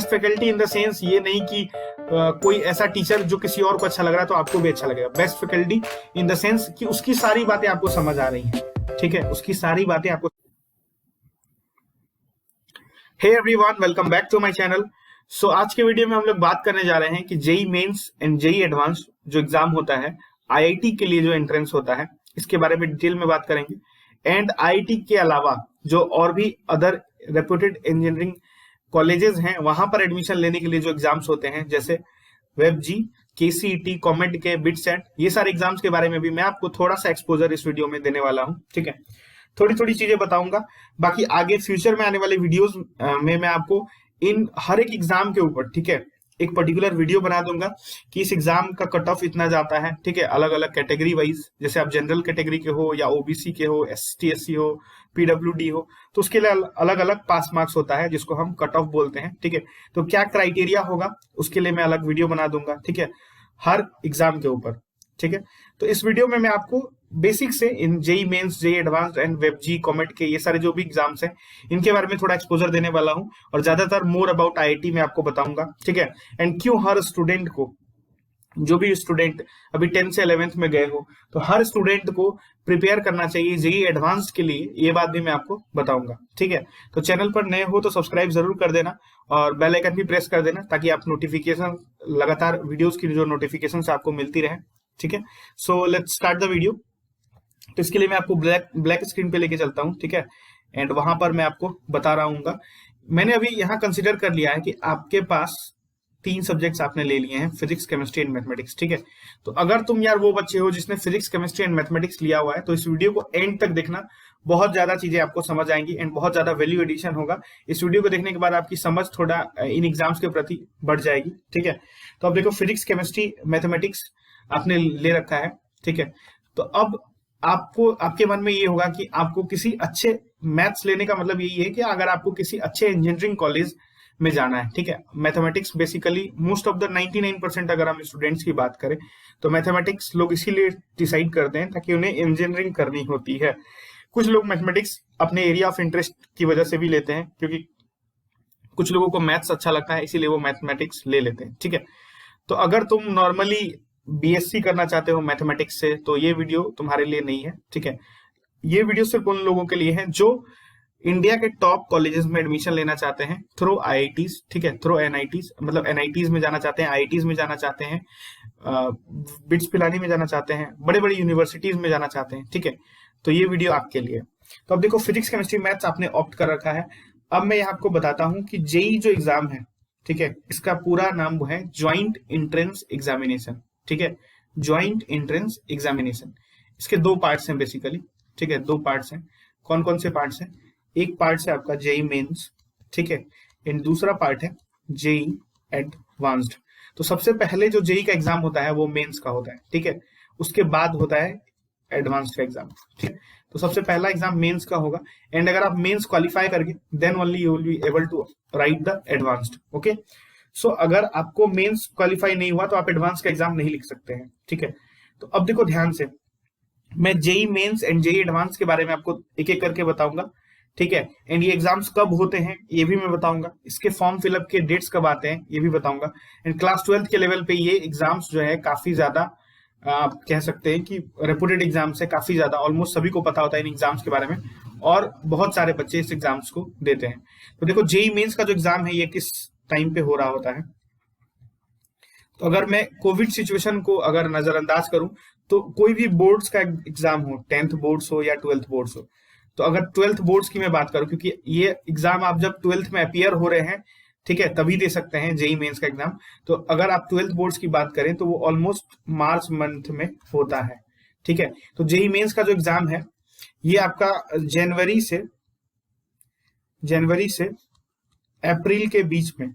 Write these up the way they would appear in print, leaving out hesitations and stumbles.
Faculty in the sense ये नहीं कि कोई ऐसा टीचर जो किसी और को अच्छा लग रहा है तो आपको भी अच्छा लगेगा। Best faculty in the sense कि उसकी सारी बातें आपको समझ आ रही हैं, ठीक है, उसकी सारी बातें आपको। Hey everyone, welcome back to my channel. So आज के वीडियो में हम लोग बात करने जा रहे हैं कि JEE Mains and JEE Advance जो एग्जाम होता है आईआईटी के लिए, जो एंट्रेंस होता है, इसके बारे में डिटेल में बात करेंगे। एंड आईआईटी के अलावा जो और भी अदर रेप्यूटेड इंजीनियरिंग कॉलेजेस हैं वहां पर एडमिशन लेने के लिए जो एग्जाम्स होते हैं, जैसे वेबजी, केसीईटी, कॉमेड के, बिटसेट, ये सारे एग्जाम्स के बारे में भी मैं आपको थोड़ा सा एक्सपोजर इस वीडियो में देने वाला हूं, ठीक है। थोड़ी थोड़ी चीजें बताऊंगा, बाकी आगे फ्यूचर में आने वाले वीडियोस में मैं आपको इन हर एक एग्जाम के ऊपर, ठीक है, एक पर्टिकुलर वीडियो बना दूंगा कि इस एग्जाम का कट ऑफ इतना जाता है, ठीक है, अलग अलग कैटेगरी वाइज। जैसे आप जनरल कैटेगरी के हो या ओबीसी के हो, एसटी एससी हो, पीडब्ल्यूडी हो, तो उसके लिए अलग अलग पास मार्क्स होता है जिसको हम कट ऑफ बोलते हैं, ठीक है। तो क्या क्राइटेरिया होगा उसके लिए मैं अलग वीडियो बना दूंगा, ठीक है, हर एग्जाम के ऊपर, ठीक है। तो इस वीडियो में मैं आपको बेसिक से in JEE Mains, JEE advanced and वेबजी, कॉमेड के ये सारे जो भी एग्जाम्स हैं इनके बारे में थोड़ा एक्सपोजर देने वाला हूं, और ज्यादातर मोर अबाउट आईआईटी में आपको बताऊंगा, ठीक है। एंड क्यों हर स्टूडेंट को, जो भी स्टूडेंट अभी 10th से 11th में गए हो, तो हर स्टूडेंट को प्रिपेयर करना चाहिए जेई एडवांस्ड के लिए, ये बात भी मैं आपको बताऊंगा, ठीक है। तो चैनल पर नए हो तो सब्सक्राइब जरूर कर देना और बेल आइकन भी प्रेस कर देना ताकि आप नोटिफिकेशन, लगातार वीडियोस की जो नोटिफिकेशन आपको मिलती रहे, ठीक है। So let's start the video. तो इसके लिए मैं आपको ब्लैक स्क्रीन पे लेके चलता हूं, ठीक है, एंड वहां पर मैं आपको बता रहा हूँ। मैंने अभी यहाँ कंसिडर कर लिया है कि आपके पास 3 सब्जेक्ट्स आपने ले लिए हैं, फिजिक्स, केमिस्ट्री एंड मैथमेटिक्स, ठीक है। तो अगर तुम यार वो बच्चे हो जिसने फिजिक्स, केमिस्ट्री एंड मैथमेटिक्स लिया हुआ है, तो इस वीडियो को एंड तक देखना, बहुत ज्यादा चीजें आपको समझ आएंगी एंड बहुत ज्यादा वैल्यू एडिशन होगा। इस वीडियो को देखने के बाद आपकी समझ थोड़ा इन एग्जाम्स के प्रति बढ़ जाएगी, ठीक है। तो अब देखो, फिजिक्स, केमिस्ट्री, मैथमेटिक्स आपने ले रखा है, ठीक है। तो अब आपको, आपके मन में ये होगा कि आपको किसी अच्छे, मैथ्स लेने का मतलब यही है कि अगर आपको किसी अच्छे इंजीनियरिंग कॉलेज में जाना है, ठीक है। Mathematics basically most of the 99% अगर हम स्टूडेंट्स की बात करें तो मैथमेटिक्स लोग इसीलिए डिसाइड करते हैं ताकि उन्हें इंजीनियरिंग करनी होती है। कुछ लोग मैथमेटिक्स अपने एरिया ऑफ इंटरेस्ट की वजह से भी लेते हैं, क्योंकि कुछ लोगों को मैथ्स अच्छा लगता है इसीलिए वो मैथमेटिक्स ले लेते हैं, ठीक है। तो अगर तुम नॉर्मली बीएससी करना चाहते हो मैथमेटिक्स से तो ये वीडियो तुम्हारे लिए नहीं है, ठीक है। ये वीडियो सिर्फ उन लोगों के लिए है जो इंडिया के टॉप कॉलेजेस में एडमिशन लेना चाहते हैं थ्रू आईआईटीज, ठीक है, थ्रू एनआईटीज, मतलब एनआईटीज में जाना चाहते हैं, आईआईटीज में जाना चाहते हैं, बिट्स पिलानी में जाना चाहते हैं, बड़े बड़े यूनिवर्सिटीज में जाना चाहते हैं, ठीक है। तो ये वीडियो आपके लिए। तो अब देखो, फिजिक्स, केमिस्ट्री, मैथ्स आपने ऑप्ट कर रखा है। अब मैं आपको बताता हूं कि जेई जो एग्जाम है, ठीक है, इसका पूरा नाम वो है ज्वाइंट एंट्रेंस एग्जामिनेशन, ठीक है, ज्वाइंट एंट्रेंस एग्जामिनेशन। इसके 2 पार्ट्स हैं बेसिकली, ठीक है, 2 पार्ट्स हैं। कौन कौन से पार्ट्स हैं? एक पार्ट है आपका जेई मेंस, ठीक है, एंड दूसरा पार्ट है जेई एडवांस्ड। तो सबसे पहले जो जेई का एग्जाम होता है वो मेंस का होता है, ठीक है, उसके बाद होता है एडवांस्ड का एग्जाम, ठीक है। तो सबसे पहला एग्जाम मेंस का होगा, एंड अगर आप मेंस क्वालिफाई करके then only you will be able to write the advanced, okay. So अगर आपको मेंस क्वालिफाई नहीं हुआ तो आप एडवांस का एग्जाम नहीं लिख सकते हैं, ठीक है। तो अब देखो ध्यान से, मैं JEE Mains and JEE Advance के बारे में आपको एक एक करके बताऊंगा, ठीक है। एंड ये एग्जाम्स कब होते हैं ये भी मैं बताऊंगा, इसके फॉर्म फिलअप के डेट्स कब आते हैं ये भी बताऊंगा। एंड क्लास 12th के लेवल पे ये एग्जाम्स जो है काफी ज्यादा, आप कह सकते हैं कि रेपुटेड एग्जाम्स है, काफी ज्यादा, ऑलमोस्ट सभी को पता होता है इन एग्जाम्स के बारे में, और बहुत सारे बच्चे इस एग्जाम्स को देते हैं। तो देखो, जेई मेंस का जो एग्जाम है ये किस टाइम पे हो रहा होता है। तो अगर मैं कोविड सिचुएशन को अगर नजरअंदाज करूं तो कोई भी बोर्ड्स का एग्जाम हो, 10th बोर्ड्स हो या 12th बोर्ड्स हो, तो अगर 12th बोर्ड्स की मैं बात करूं, क्योंकि ये एग्जाम आप जब 12th में अपियर हो रहे हैं, ठीक है, तभी दे सकते हैं जेई मेंस का एग्जाम। तो अगर आप 12th बोर्ड्स की बात करें तो वो ऑलमोस्ट मार्च मंथ में होता है, ठीक है। तो जेई मेंस का जो एग्जाम है ये आपका जनवरी से अप्रैल के बीच में,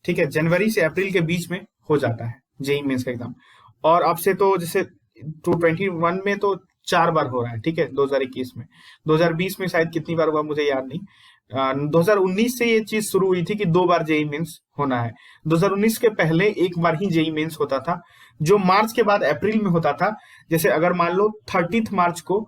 ठीक है, जनवरी से अप्रैल के बीच में हो जाता है जेई मेंस का एग्जाम। और आपसे तो जैसे 2021 में तो 4 बार हो रहा है, ठीक है, 2021 में, 2020 में शायद कितनी बार हुआ मुझे याद नहीं। 2019 से ये चीज शुरू हुई थी कि 2 बार जेई मेंस होना है। 2019 के पहले 1 बार ही जेई मेंस होता था, जो मार्च के बाद अप्रैल में होता था। जैसे अगर मान लो 30 मार्च को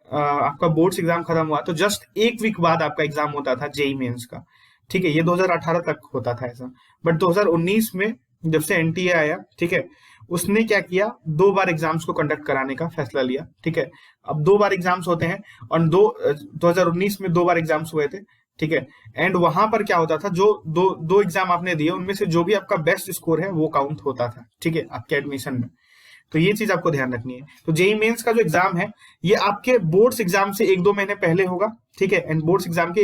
आपका बोर्ड्स एग्जाम खत्म हुआ तो जस्ट 1 वीक बाद आपका एग्जाम होता था जेई मेंस का। ठीक है, ये 2018 तक होता था ऐसा। बट 2019 में जब से एनटीए आया, ठीक है, उसने क्या किया, 2 बार एग्जाम्स को कंडक्ट कराने का फैसला लिया। ठीक है, अब 2 बार एग्जाम्स होते हैं और 2019 में 2 बार एग्जाम्स हुए थे। ठीक है, एंड वहां पर क्या होता था, जो दो दो एग्जाम आपने दिए उनमें से जो भी आपका बेस्ट स्कोर है वो काउंट होता था। ठीक है, आपके एडमिशन में। तो ये चीज आपको ध्यान रखनी है। तो जेई मेंस का जो एग्जाम है ये आपके बोर्ड्स एग्जाम से 1-2 महीने पहले होगा। ठीक है, एंड बोर्ड्स एग्जाम के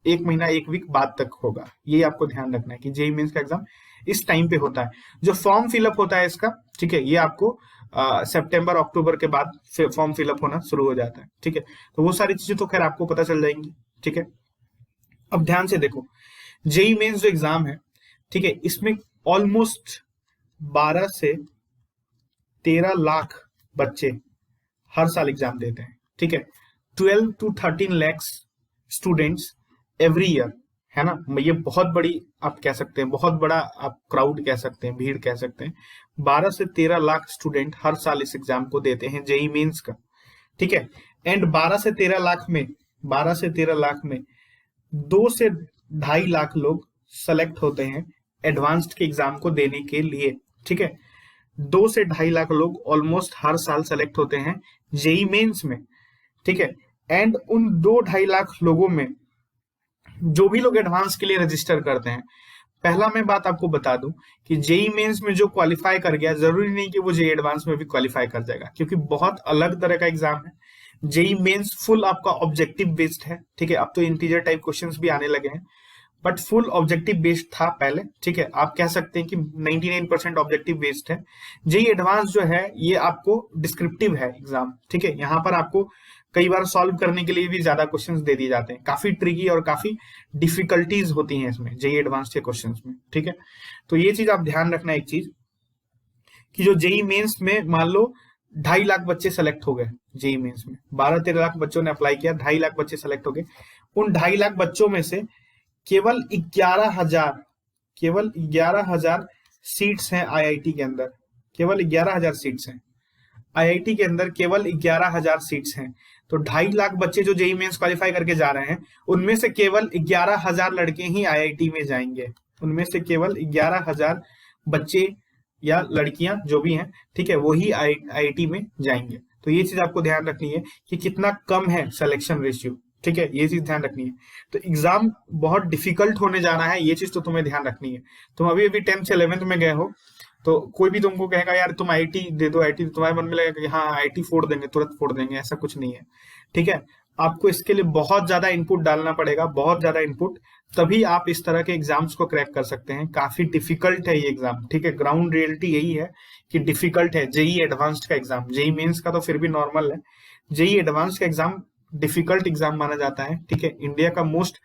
1 महीना 1 वीक बाद तक होगा। ये आपको ध्यान रखना है कि जेई मेंस का एग्जाम इस टाइम पे होता है। जो फॉर्म फिलअप होता है इसका, ठीक है, ये आपको सितंबर अक्टूबर के बाद फॉर्म फिलअप होना शुरू हो जाता है। ठीक है, तो वो सारी चीजें तो खैर आपको पता चल जाएंगी। ठीक है, अब ध्यान से देखो, जेई मेंस जो एग्जाम है, ठीक है, इसमें ऑलमोस्ट 12 से 13 लाख बच्चे हर साल एग्जाम देते हैं। ठीक है, 12 to 13 lakhs students every year, है ना। ये बहुत बड़ी आप कह सकते हैं, बहुत बड़ा आप क्राउड कह सकते हैं, भीड़ कह सकते हैं। 12 से 13 लाख स्टूडेंट हर साल इस एग्जाम को देते हैं, जेई मेंस का। ठीक है, एंड 12 से 13 लाख में 2 से 2.5 लाख लोग सेलेक्ट होते हैं एडवांस्ड के एग्जाम को देने के लिए। ठीक है, 2 से 2.5 लाख लोग ऑलमोस्ट हर साल सेलेक्ट होते हैं जेई मेंस में। ठीक है, एंड उन 2-2.5 लाख लोगों में जो भी लोग एडवांस के लिए रजिस्टर करते हैं, पहला मैं बात आपको बता दूं कि जेई मेंस में जो क्वालिफाई कर गया, जरूरी नहीं कि वो जेई एडवांस में भी क्वालिफाई कर जाएगा, क्योंकि बहुत अलग तरह का एग्जाम है। जेई मेंस फुल आपका ऑब्जेक्टिव बेस्ड है। ठीक है, अब तो इंटीजर टाइप क्वेश्चंस भी आने लगे हैं, बट फुल ऑब्जेक्टिव बेस्ड था पहले। ठीक है, आप कह सकते हैं कि 99% ऑब्जेक्टिव बेस्ड है। जेई एडवांस जो है ये आपको डिस्क्रिप्टिव है एग्जाम। ठीक है, यहाँ पर आपको कई बार सॉल्व करने के लिए भी ज्यादा क्वेश्चंस दे दिए जाते हैं, काफी ट्रिकी और काफी डिफिकल्टीज होती हैं इसमें जेई एडवांस के क्वेश्चंस में। ठीक है, तो ये चीज आप ध्यान रखना एक चीज, कि जो जेई मेंस में मान लो 2.5 लाख बच्चे सेलेक्ट हो गए जेई मेंस में, 12-13 लाख बच्चों ने अप्लाई किया, 2.5 लाख बच्चे सेलेक्ट हो गए। उन 2.5 लाख बच्चों में से केवल 11,000 सीट्स हैं आईआईटी के अंदर, केवल 11,000 सीट्स हैं आईआईटी के अंदर, केवल 11,000 सीट्स हैं। तो 2.5 लाख बच्चे जो जेई मेंस क्वालिफाई करके जा रहे हैं, उनमें से केवल 11,000 लड़के ही आईआईटी में जाएंगे। उनमें से केवल 11,000 बच्चे या लड़कियां जो भी हैं, ठीक है, वो ही आईआईटी में जाएंगे। तो ये चीज आपको ध्यान रखनी है कि कितना कम है सिलेक्शन रेशियो। ठीक है, ये चीज ध्यान रखनी है। तो एग्जाम बहुत डिफिकल्ट होने जा रहा है, ये चीज तो तुम्हें ध्यान रखनी है। तुम अभी 10th 11th में गए हो, तो कोई भी तुमको कहेगा यार तुम आईटी दे दो, आईटी, तुम्हारे मन में लगेगा कि हाँ आईटी फोड़ देंगे, तुरंत फोड़ देंगे, ऐसा कुछ नहीं है। ठीक है, आपको इसके लिए बहुत ज्यादा इनपुट डालना पड़ेगा, बहुत ज्यादा इनपुट, तभी आप इस तरह के एग्जाम्स को क्रैक कर सकते हैं। काफी डिफिकल्ट है ये एग्जाम। ठीक है, ग्राउंड रियलिटी यही है कि डिफिकल्ट है जेई एडवांस्ड का एग्जाम। जेई मेंस का तो फिर भी नॉर्मल है, जेई एडवांस्ड का एग्जाम डिफिकल्ट एग्जाम माना जाता है। ठीक है, इंडिया का most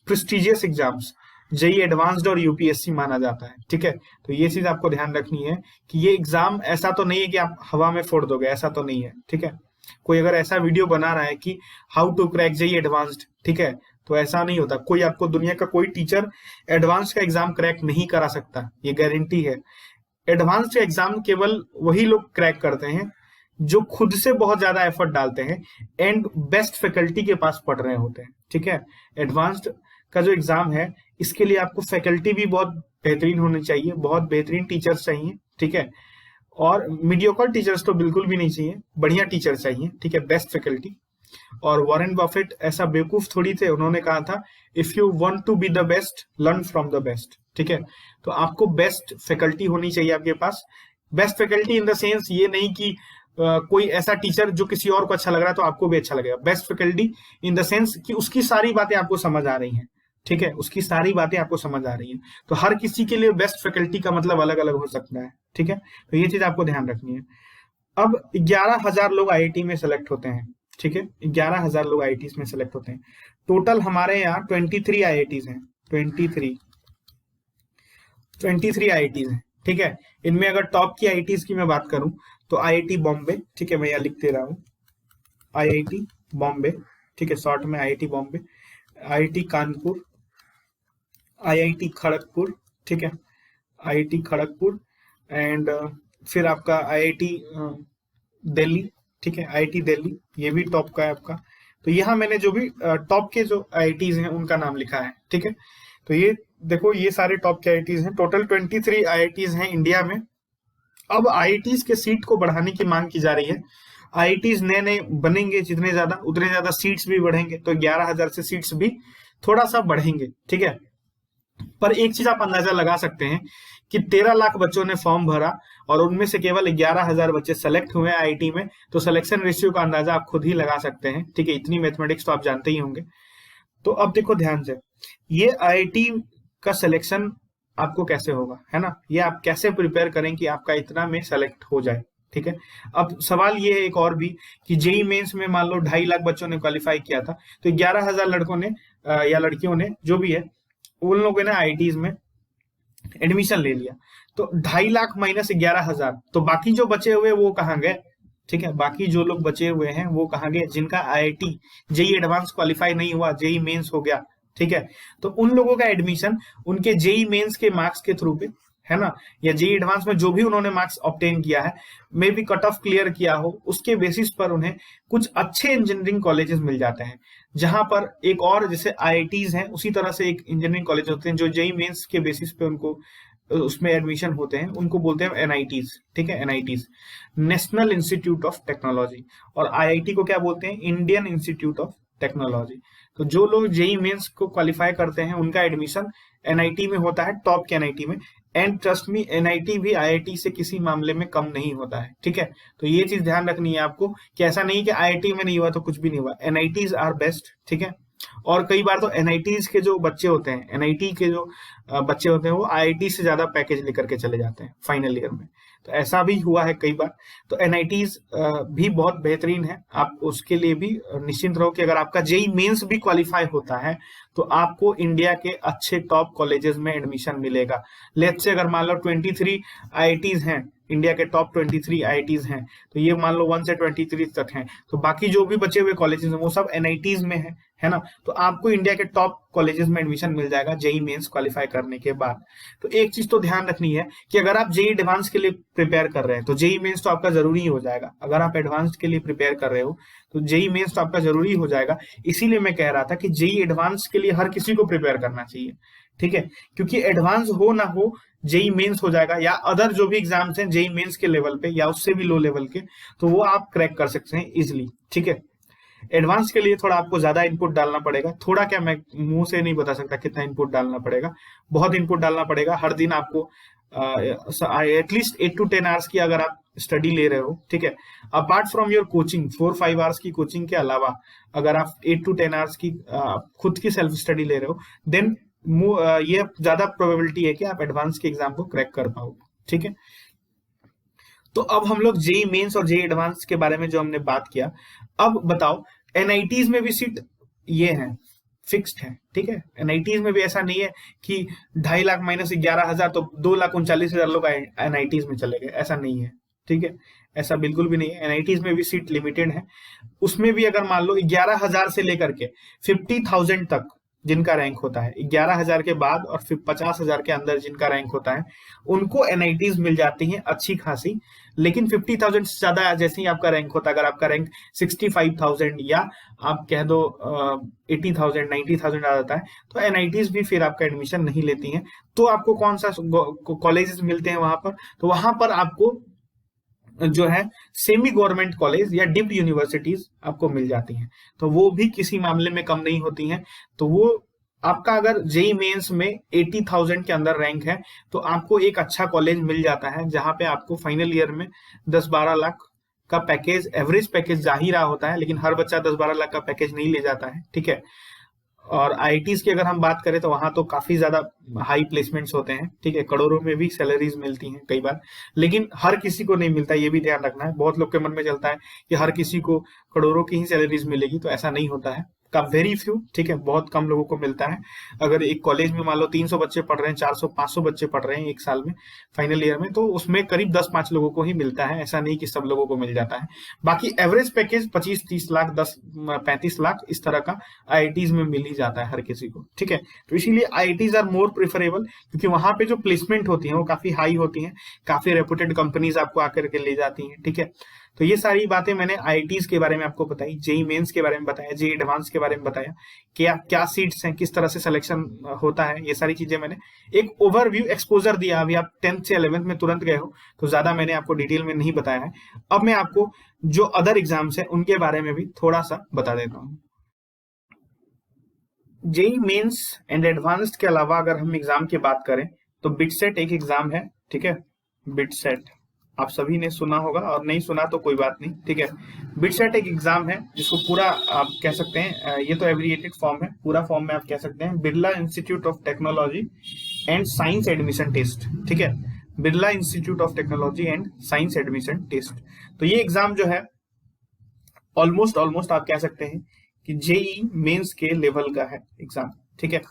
prestigious exams JEE Advanced और यूपीएससी माना जाता है। ठीक है, तो ये चीज आपको ध्यान रखनी है कि ये एग्जाम ऐसा तो नहीं है कि आप हवा में फोड़ दोगे, ऐसा तो नहीं है। ठीक है, कोई अगर ऐसा वीडियो बना रहा है कि how to crack JEE Advanced, ठीक है, तो ऐसा नहीं होता। कोई आपको दुनिया का कोई टीचर एडवांस का एग्जाम क्रैक नहीं करा सकता, ये गारंटी है। एडवांस का एग्जाम केवल वही लोग क्रैक करते हैं जो खुद से बहुत ज्यादा एफर्ट डालते हैं एंड बेस्ट फैकल्टी के पास पढ़ रहे होते हैं। ठीक है, एडवांस्ड का जो एग्जाम है इसके लिए आपको फैकल्टी भी बहुत बेहतरीन होनी चाहिए, बहुत बेहतरीन टीचर्स चाहिए। ठीक है, और मीडियोकर टीचर्स तो बिल्कुल भी नहीं चाहिए, बढ़िया टीचर चाहिए। ठीक है, बेस्ट फैकल्टी। और वॉरेन बफेट ऐसा बेवकूफ थोड़ी थे, उन्होंने कहा था if you want to be the best learn from the best. ठीक है, तो आपको बेस्ट फैकल्टी होनी चाहिए आपके पास। Best faculty in the sense ये नहीं कि कोई ऐसा टीचर जो किसी और को अच्छा लग रहा है तो आपको भी अच्छा लगेगा। Best faculty in the sense कि उसकी सारी बातें आपको समझ आ रही हैं। ठीक है, उसकी सारी बातें आपको समझ आ रही हैं। तो हर किसी के लिए बेस्ट फैकल्टी का मतलब अलग अलग हो सकता है। ठीक है, तो ये चीज आपको ध्यान रखनी है। अब 11,000 लोग आईआईटी में सेलेक्ट होते हैं। ठीक है, 11,000 लोग आईआईटी में सेलेक्ट होते हैं। टोटल हमारे यहाँ 23 आईआईटीज हैं, 23 आईआईटीज हैं। ठीक है, इनमें अगर टॉप की आईआईटीज की मैं बात करूं तो आईआईटी बॉम्बे, ठीक है, मैं यहाँ लिख दे रहा हूँ आईआईटी बॉम्बे, ठीक है, शॉर्ट में IIT Bombay, IIT Kanpur, IIT Kharagpur, ठीक है, आईआईटी खड़गपुर, एंड फिर आपका आईआईटी दिल्ली, ठीक है, आईआईटी दिल्ली, ये भी टॉप का है आपका। तो यहाँ मैंने जो भी टॉप के जो आईआईटीज हैं उनका नाम लिखा है। ठीक है, तो ये देखो, ये सारे टॉप के आईआईटीज हैं। टोटल 23 आईआईटीज हैं इंडिया में। अब आईआईटीज के सीट को बढ़ाने की मांग की जा रही है। आईआईटीज नए नए बनेंगे जितने ज्यादा, उतने ज्यादा सीट्स भी बढ़ेंगे, तो 11,000 से सीट्स भी थोड़ा सा बढ़ेंगे, ठीक है। पर एक चीज आप अंदाजा लगा सकते हैं कि 13 लाख बच्चों ने फॉर्म भरा और उनमें से केवल 11,000 बच्चे सेलेक्ट हुए आईआईटी में, तो सिलेक्शन रेशियो का अंदाजा आप खुद ही लगा सकते हैं, ठीक है। इतनी मैथमेटिक्स तो आप जानते ही होंगे। तो अब देखो ध्यान से, ये आईआईटी का सिलेक्शन आपको कैसे होगा, है ना, ये आप कैसे प्रिपेयर करें कि आपका इतना में सेलेक्ट हो जाए, ठीक है। अब सवाल ये है एक और भी कि जेई मेंस में मान लो 2.5 लाख बच्चों ने क्वालिफाई किया था, तो 11,000 लड़कों ने या लड़कियों ने, जो भी है, उन लोगों ने आईआईटीज में एडमिशन ले लिया। तो 2.5 लाख माइनस 11,000, तो बाकी जो बचे हुए वो कहाँ गए, ठीक है। बाकी जो लोग बचे हुए हैं वो कहाँ गए, जिनका आईआईटी जेई एडवांस क्वालिफाई नहीं हुआ, जेई मेंस हो गया, ठीक है। तो उन लोगों का एडमिशन उनके जेई मेंस के मार्क्स के थ्रू पे, है ना, या जेई एडवांस में जो भी उन्होंने मार्क्स ऑब्टेन किया है, मे भी कट ऑफ क्लियर किया हो, उसके बेसिस पर उन्हें कुछ अच्छे इंजीनियरिंग कॉलेजेस मिल जाते हैं। जहां पर एक और जैसे आईआईटीज हैं, उसी तरह से एक इंजीनियरिंग कॉलेज होते हैं जो जेई मेंस के बेसिस पे उनको उसमें एडमिशन होते हैं, उनको बोलते हैं एनआईटीज, ठीक है। NITs, national institute of technology, और आईआईटी को क्या बोलते हैं, इंडियन इंस्टीट्यूट ऑफ टेक्नोलॉजी। तो जो लोग जेई मेंस को क्वालिफाई करते हैं उनका एडमिशन एनआईटी में होता है, टॉप के एनआईटी में। एंड ट्रस्ट मी, एनआईटी भी आईआईटी से किसी मामले में कम नहीं होता है, ठीक है। तो ये चीज ध्यान रखनी है आपको कि ऐसा नहीं कि आईआईटी में नहीं हुआ तो कुछ भी नहीं हुआ, एनआईटीज आर बेस्ट, ठीक है। और कई बार तो एनआईटीज के जो बच्चे होते हैं, एनआईटी के जो बच्चे होते हैं, वो आईआईटी से ज्यादा पैकेज लेकर के चले जाते हैं फाइनल ईयर में। तो ऐसा भी हुआ है कई बार। तो एनआईटीज भी बहुत बेहतरीन है, आप उसके लिए भी निश्चिंत रहो कि अगर आपका जेई मेंस भी क्वालिफाई होता है तो आपको इंडिया के अच्छे टॉप कॉलेजेस में एडमिशन मिलेगा। लेट्स से अगर मान लो 23 आईआईटीज हैं, इंडिया के टॉप 23 आईआईटीज हैं, तो ये मान लो 1 से 23 तक हैं, तो बाकी जो भी बचे हुए कॉलेजेस हैं वो सब एनआईटीज में है ना। तो आपको इंडिया के टॉप कॉलेजेस में एडमिशन मिल जाएगा जेई मेंस क्वालिफाई करने के बाद। तो एक चीज तो ध्यान रखनी है कि अगर आप जेई एडवांस के लिए प्रिपेयर कर रहे हैं तो जेई मेंस तो आपका जरूरी हो जाएगा। अगर आप एडवांस के लिए प्रिपेयर कर रहे हो तो जेई मेंस तो आपका जरूरी हो जाएगा। इसीलिए मैं कह रहा था कि जेई एडवांस के लिए हर किसी को प्रिपेयर करना चाहिए, ठीक है, क्योंकि एडवांस हो ना हो जेई मेंस हो जाएगा, या अदर जो भी एग्जाम्स हैं जेई मेंस के लेवल पे या उससे भी लो लेवल के, तो वो आप क्रैक कर सकते हैं इजिली, ठीक है। एडवांस के लिए थोड़ा आपको ज्यादा इनपुट डालना पड़ेगा, थोड़ा क्या, मैं मुंह से नहीं बता सकता कितना इनपुट डालना पड़ेगा, बहुत इनपुट डालना पड़ेगा। हर दिन आपको एटलीस्ट 8 to 10 आवर्स की अगर आप स्टडी ले रहे हो, ठीक है, apart from your coaching 4-5 hours की कोचिंग के अलावा अगर आप 8 to 10 आवर्स की खुद की सेल्फ स्टडी ले रहे हो, देन ये ज्यादा प्रोबेबिलिटी है कि आप एडवांस के एग्जाम को क्रैक कर पाओगे, ठीक है। तो अब हम लोग जेई मेंस और जेई एडवांस के बारे में जो हमने बात किया, अब बताओ एनआईटीज में भी सीट ये है, फिक्स्ड है, ठीक है। एनआईटीज में भी ऐसा नहीं है कि 2.5 लाख माइनस 11,000 तो 2,39,000 लोग एनआईटीज में चले गए, ऐसा नहीं है, ठीक है। ऐसा बिल्कुल भी नहीं है, एनआईटीज में भी सीट लिमिटेड है। उसमें भी अगर मान लो 11,000 से लेकर के 50,000 तक जिनका रैंक होता है, 11,000 के बाद और फिर 50,000 के अंदर जिनका रैंक होता है, उनको एनआईटीज मिल जाती हैं अच्छी खासी। लेकिन 50,000 से ज्यादा जैसे ही आपका रैंक होता है, अगर आपका रैंक 65,000 या आप कह दो 80,000 90,000 आ जाता है, तो एनआईटीज भी फिर आपका एडमिशन नहीं लेती हैं। तो आपको कौन सा कॉलेजेस मिलते हैं वहां पर, तो वहां पर आपको जो है सेमी गवर्नमेंट कॉलेज या डिम्ड यूनिवर्सिटीज आपको मिल जाती हैं, तो वो भी किसी मामले में कम नहीं होती हैं। तो वो आपका अगर जेई मेंस में 80,000 के अंदर रैंक है तो आपको एक अच्छा कॉलेज मिल जाता है, जहां पे आपको फाइनल ईयर में 10-12 लाख का पैकेज, एवरेज पैकेज जा ही रहा होता है, लेकिन हर बच्चा 10-12 लाख का पैकेज नहीं ले जाता है, ठीक है। और आईआईटीज की अगर हम बात करें तो वहां तो काफी ज्यादा हाई प्लेसमेंट्स होते हैं, ठीक है, करोड़ों में भी सैलरीज मिलती हैं कई बार, लेकिन हर किसी को नहीं मिलता, ये भी ध्यान रखना है। बहुत लोग के मन में चलता है कि हर किसी को करोड़ों की ही सैलरीज मिलेगी, तो ऐसा नहीं होता है, का वेरी फ्यू, ठीक है, बहुत कम लोगों को मिलता है। अगर एक कॉलेज में मान लो 300 बच्चे पढ़ रहे हैं, 400-500 बच्चे पढ़ रहे हैं एक साल में फाइनल ईयर में, तो उसमें करीब 10-5 लोगों को ही मिलता है, ऐसा नहीं कि सब लोगों को मिल जाता है। बाकी एवरेज पैकेज 25-30 लाख 10-35 लाख इस तरह का आईआईटीज में मिल ही जाता है हर किसी को, ठीक है। तो इसीलिए आईआईटीज आर मोर प्रेफरेबल, क्योंकि वहां पे जो प्लेसमेंट होती है वो काफी हाई होती है, काफी रेपुटेड कंपनीज आपको आकर के ले जाती हैं, ठीक है। तो ये सारी बातें मैंने आईआईटीज के बारे में आपको बताई, जेई मेंस के बारे में बताया, जेई एडवांस के बारे में बताया, क्या क्या सीट्स हैं, किस तरह से सिलेक्शन होता है, ये सारी चीजें मैंने एक ओवरव्यू एक्सपोजर दिया। अभी आप 10th से 11th में तुरंत गए हो तो ज्यादा मैंने आपको डिटेल में नहीं बताया है। अब मैं आपको जो अदर एग्जाम्स है उनके बारे में भी थोड़ा सा बता देता हूँ। जेई मेंस एंड एडवांस्ड के अलावा अगर हम एग्जाम की बात करें तो बिटसेट एक एग्जाम है, ठीक है। बिटसेट आप सभी ने सुना होगा, और नहीं सुना तो कोई बात नहीं, ठीक है। बिटसेट एक एग्जाम है जिसको पूरा आप कह सकते हैं, ये तो एब्रिविएटेड फॉर्म है, पूरा फॉर्म में आप कह सकते हैं Birla Institute of Technology and Science admission test, ठीक है। Birla Institute of Technology and Science admission test. तो ये एग्जाम जो है ऑलमोस्ट आप कह सकते हैं कि जेई मेंस के लेवल का है एग्जाम, ठीक है।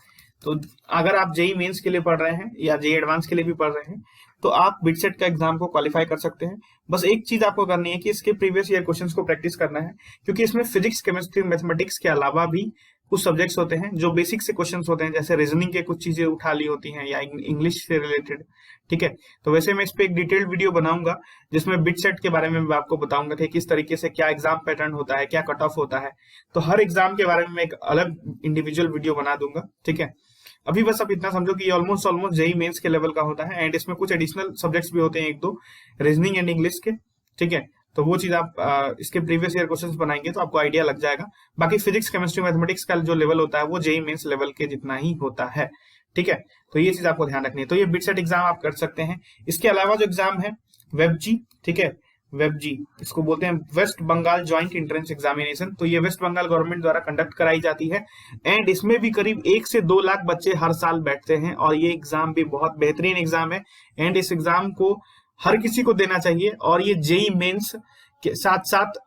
तो अगर आप जेई मेंस के लिए पढ़ रहे हैं या जेई एडवांस के लिए भी पढ़ रहे हैं तो आप बिटसेट का एग्जाम को क्वालिफाई कर सकते हैं। बस एक चीज आपको करनी है कि इसके प्रीवियस ईयर क्वेश्चंस को प्रैक्टिस करना है, क्योंकि इसमें फिजिक्स, केमिस्ट्री, मैथमेटिक्स के अलावा भी कुछ सब्जेक्ट्स होते हैं जो बेसिक से क्वेश्चंस होते हैं, जैसे रीजनिंग के कुछ चीजें उठा ली होती हैं या इंग्लिश से रिलेटेड, ठीक है। तो वैसे मैं इस पे एक डिटेल्ड वीडियो बनाऊंगा जिसमें बिटसेट के बारे में मैं आपको बताऊंगा कि किस तरीके से क्या एग्जाम पैटर्न होता है, क्या कट ऑफ होता है। तो हर एग्जाम के बारे में मैं एक अलग इंडिविजुअल वीडियो बना दूंगा, ठीक है। अभी बस आप इतना समझो कि ये ऑलमोस्ट जेई मेंस के लेवल का होता है, एंड इसमें कुछ एडिशनल सब्जेक्ट्स भी होते हैं, एक दो रीजनिंग एंड इंग्लिश के, ठीक है। तो वो चीज आप इसके प्रीवियस ईयर क्वेश्चंस बनाएंगे तो आपको आइडिया लग जाएगा। बाकी फिजिक्स, केमिस्ट्री, मैथमेटिक्स का जो लेवल होता है वो जेई मेंस लेवल के जितना ही होता है, ठीक है। तो ये चीज आपको ध्यान रखनी है। तो ये बिटसेट एग्जाम आप कर सकते हैं। इसके अलावा जो एग्जाम है वेबजी, ठीक है, वेबजी इसको बोलते हैं West Bengal Joint Entrance Examination. तो ये वेस्ट बंगाल गवर्नमेंट द्वारा कंडक्ट कराई जाती है, एंड इसमें भी करीब 1 से 2 लाख बच्चे हर साल बैठते हैं, और ये एग्जाम भी बहुत बेहतरीन एग्जाम है, एंड इस एग्जाम को हर किसी को देना चाहिए। और ये जेई मेंस के साथ साथ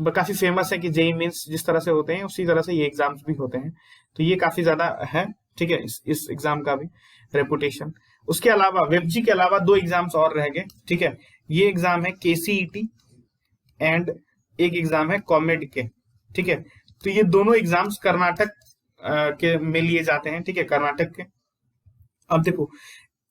काफी फेमस है कि जेई मेंस जिस तरह से होते हैं उसी तरह से ये एग्जाम्स भी होते हैं। तो ये काफी ज्यादा है, ठीक है, इस एग्जाम का भी रेपुटेशन। उसके अलावा वेबजी के अलावा 2 एग्जाम्स और रह गए, ठीक है। ये एग्जाम है केसीईटी एंड एक एग्जाम है कॉमेड के, ठीक है। तो ये दोनों एग्जाम्स कर्नाटक के में लिए जाते हैं, ठीक है, कर्नाटक के। अब देखो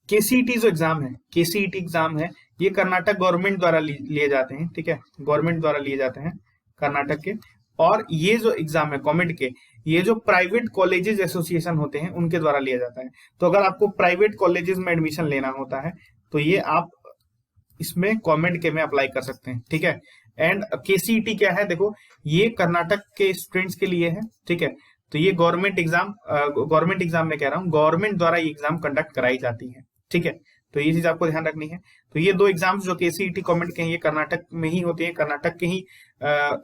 केसीईटी जो एग्जाम है, केसीईटी एग्जाम है, ये कर्नाटक गवर्नमेंट द्वारा लिए जाते हैं, ठीक है, गवर्नमेंट द्वारा लिए जाते हैं कर्नाटक के। और ये जो एग्जाम है कॉमेड के, ये जो प्राइवेट कॉलेजेस एसोसिएशन होते हैं उनके द्वारा लिया जाता है। तो अगर आपको प्राइवेट कॉलेजेस में एडमिशन लेना होता है तो ये आप इसमें कॉमेड के में अप्लाई कर सकते हैं, ठीक है। एंड केसीईटी क्या है, देखो ये कर्नाटक के स्टूडेंट्स के लिए है, ठीक है। तो ये गवर्नमेंट एग्जाम में कह रहा हूँ, गवर्नमेंट द्वारा ये एग्जाम कंडक्ट कराई जाती है, ठीक है। तो ये चीज आपको ध्यान रखनी है। तो ये 2 एग्जाम्स जो केसीईटी कॉमेड के हैं ये कर्नाटक में ही होते हैं, कर्नाटक के ही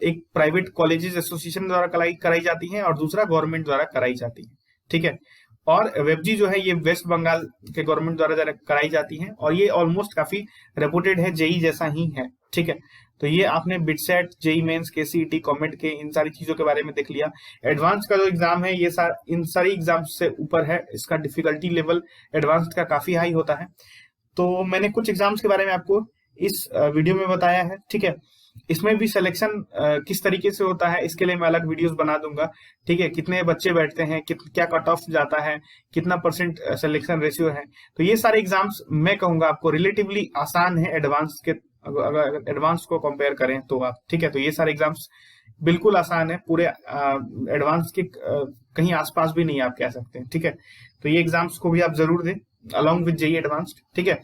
एक प्राइवेट कॉलेजेस एसोसिएशन द्वारा कराई जाती है और दूसरा गवर्नमेंट द्वारा कराई जाती है, ठीक है। और वेबजी जो है ये वेस्ट बंगाल के गवर्नमेंट द्वारा कराई जाती है, और ये ऑलमोस्ट काफी रेपुटेड है, जेई जैसा ही है, ठीक है। तो ये आपने बिटसेट, जेई मेंस, केसीईटी, कॉमेड के इन सारी चीजों के बारे में देख लिया। एडवांस का जो एग्जाम है ये इन सारी एग्जाम्स से ऊपर है, इसका डिफिकल्टी लेवल एडवांस का काफी हाई होता है। तो मैंने कुछ एग्जाम्स के बारे में आपको इस वीडियो में बताया है, ठीक है। इसमें भी सिलेक्शन किस तरीके से होता है इसके लिए मैं अलग वीडियोस बना दूंगा, ठीक है। कितने बच्चे बैठते हैं, क्या कट ऑफ जाता है, कितना % सिलेक्शन रेशियो है। तो ये सारे एग्जाम्स मैं कहूंगा आपको रिलेटिवली आसान है एडवांस के, अगर एडवांस को कंपेयर करें तो आप, ठीक है। तो ये सारे एग्जाम्स बिल्कुल आसान है, पूरे एडवांस के कहीं आसपास भी नहीं आप कह सकते हैं, ठीक है। तो ये एग्जाम्स को भी आप जरूर दें अलॉन्ग विद जेई एडवांस्ड, ठीक है।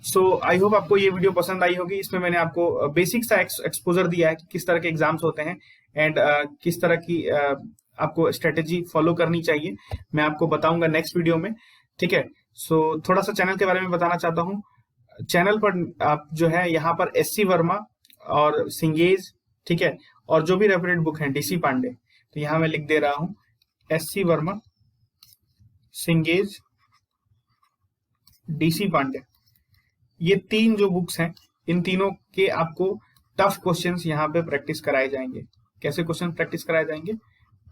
सो आई होप आपको ये वीडियो पसंद आई होगी। इसमें मैंने आपको बेसिक सा एक्सपोजर दिया है कि किस तरह के एग्जाम्स होते हैं एंड किस तरह की आपको स्ट्रेटेजी फॉलो करनी चाहिए, मैं आपको बताऊंगा नेक्स्ट वीडियो में, ठीक है। सो थोड़ा सा चैनल के बारे में बताना चाहता हूँ। चैनल पर आप जो है यहाँ पर SC वर्मा और सिंगेज, ठीक है, और जो भी रेफरेंट बुक है DC पांडे, तो यहाँ मैं लिख दे रहा हूँ SC वर्मा, सिंगेज, DC पांडे, ये 3 जो बुक्स हैं इन तीनों के आपको टफ क्वेश्चंस यहाँ पे प्रैक्टिस कराए जाएंगे। कैसे क्वेश्चन प्रैक्टिस कराए जाएंगे?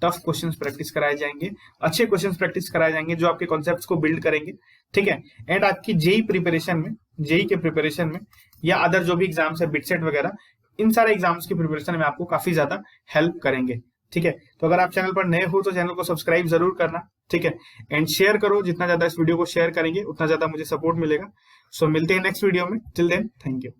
टफ क्वेश्चंस प्रैक्टिस कराए जाएंगे, अच्छे क्वेश्चंस प्रैक्टिस कराए जाएंगे जो आपके कॉन्सेप्ट्स को बिल्ड करेंगे, ठीक है। एंड आपकी जेई प्रिपरेशन में, जेई के प्रिपरेशन में या अदर जो भी एग्जाम्स है बिटसेट वगैरह, इन सारे एग्जाम्स की प्रिपरेशन में आपको काफी ज्यादा हेल्प करेंगे, ठीक है। तो अगर आप चैनल पर नए हो तो चैनल को सब्सक्राइब जरूर करना, ठीक है, एंड शेयर करो। जितना ज्यादा इस वीडियो को शेयर करेंगे उतना ज्यादा मुझे सपोर्ट मिलेगा। सो मिलते हैं नेक्स्ट वीडियो में। Till then thank you.